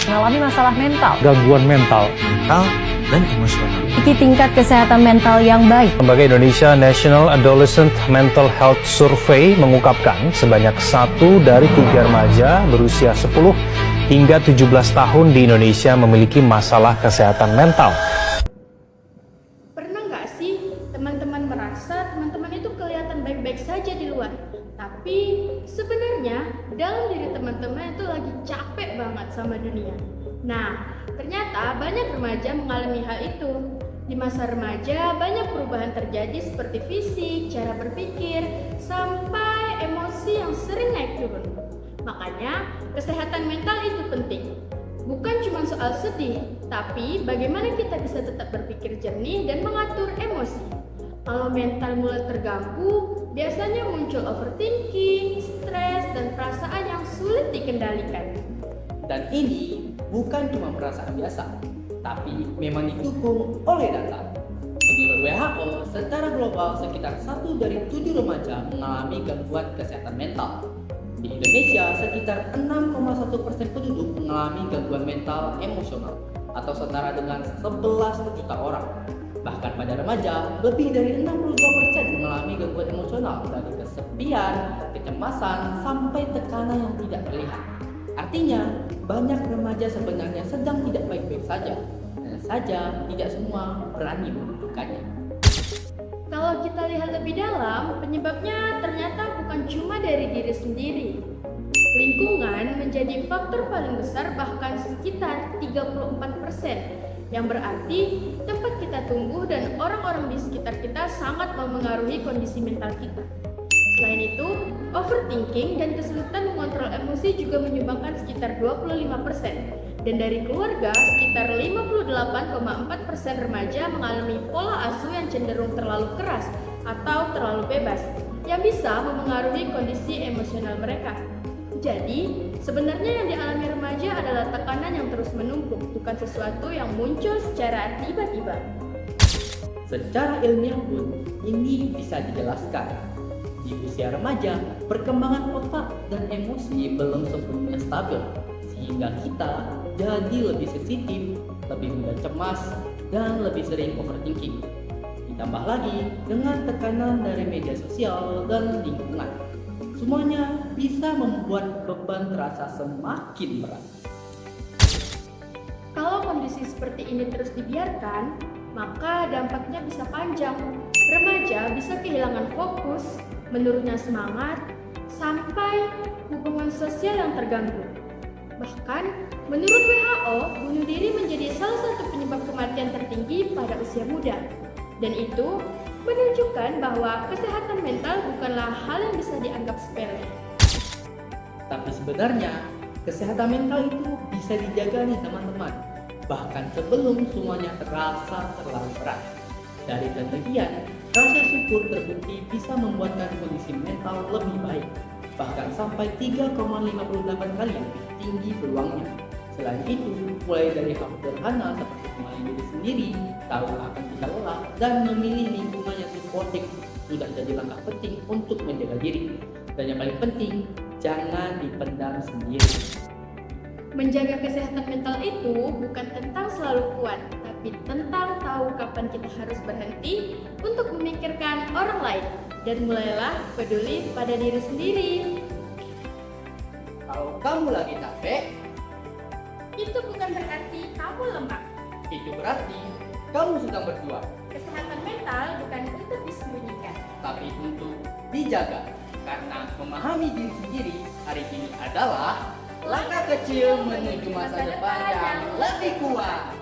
mengalami masalah mental, gangguan mental. Dan emosional. Memiliki tingkat kesehatan mental yang baik. Lembaga Indonesia National Adolescent Mental Health Survey mengungkapkan sebanyak 1 dari 3 remaja berusia 10 hingga 17 tahun di Indonesia memiliki masalah kesehatan mental. Pernah nggak sih teman-teman merasa teman-teman itu kelihatan baik-baik saja di luar, tapi sebenarnya dalam diri teman-teman itu lagi capek banget sama dunia. Nah, ternyata banyak remaja mengalami hal itu. Di masa remaja banyak perubahan terjadi seperti fisik, cara berpikir, sampai emosi yang sering naik turun. Makanya, kesehatan mental itu penting. Bukan cuma soal sedih, tapi bagaimana kita bisa tetap berpikir jernih dan mengatur emosi. Kalau mental mulai terganggu, biasanya muncul overthinking, stres, dan perasaan yang sulit dikendalikan. Dan ini bukan cuma perasaan biasa, tapi memang didukung oleh data. Menurut WHO, secara global sekitar 1 dari 7 remaja mengalami gangguan kesehatan mental. Di Indonesia, sekitar 6,1% penduduk mengalami gangguan mental emosional atau setara dengan 11 juta orang. Bahkan pada remaja, lebih dari 62% mengalami gangguan emosional dari kesepian, kecemasan, sampai tekanan yang tidak terlihat. Artinya, banyak remaja sebenarnya sedang tidak baik-baik saja, hanya saja tidak semua berani menunjukkannya. Kalau kita lihat lebih dalam, penyebabnya ternyata bukan cuma dari diri sendiri. Lingkungan menjadi faktor paling besar, bahkan sekitar 34%, yang berarti tempat kita tumbuh dan orang-orang di sekitar kita sangat memengaruhi kondisi mental kita. Selain itu, overthinking dan kesulitan mengontrol emosi juga menyumbangkan sekitar 25%. Dan dari keluarga, sekitar 58,4% remaja mengalami pola asuh yang cenderung terlalu keras atau terlalu bebas, yang bisa memengaruhi kondisi emosional mereka. Jadi, sebenarnya yang dialami remaja adalah tekanan yang terus menumpuk, bukan sesuatu yang muncul secara tiba-tiba. Secara ilmiah pun, ini bisa dijelaskan. Di usia remaja, perkembangan otak dan emosi belum sepenuhnya stabil, sehingga kita jadi lebih sensitif, lebih mudah cemas, dan lebih sering overthinking. Ditambah lagi dengan tekanan dari media sosial dan lingkungan. Semuanya bisa membuat beban terasa semakin berat. Kalau kondisi seperti ini terus dibiarkan, maka dampaknya bisa panjang. Remaja bisa kehilangan fokus, menurunnya semangat, sampai hubungan sosial yang terganggu. Bahkan, menurut WHO, bunuh diri menjadi salah satu penyebab kematian tertinggi pada usia muda. Dan itu menunjukkan bahwa kesehatan mental bukanlah hal yang bisa dianggap sepele. Tapi sebenarnya, kesehatan mental itu bisa dijaga nih teman-teman. Bahkan sebelum semuanya terasa terlalu berat. Dari penelitian, rasa syukur terbukti bisa membuatkan kondisi mental lebih baik, bahkan sampai 3,58 kali lebih tinggi peluangnya. Selain itu, mulai dari hal sederhana seperti mengenali diri sendiri, tahu akan kita lelah, dan memilih lingkungan yang suportif sudah jadi langkah penting untuk menjaga diri. Dan yang paling penting, jangan dipendam sendiri. Menjaga kesehatan mental itu bukan tentang selalu kuat, tapi tentang tahu kapan kita harus berhenti untuk memikirkan orang lain dan mulailah peduli pada diri sendiri. Kalau kamu lagi capek, Itu bukan berarti kamu lemah. itu berarti kamu sedang berjuang, Kesehatan mental bukan untuk disembunyikan. tapi untuk dijaga. Karena memahami diri sendiri hari ini adalah langkah kecil menuju masa depan yang lebih kuat.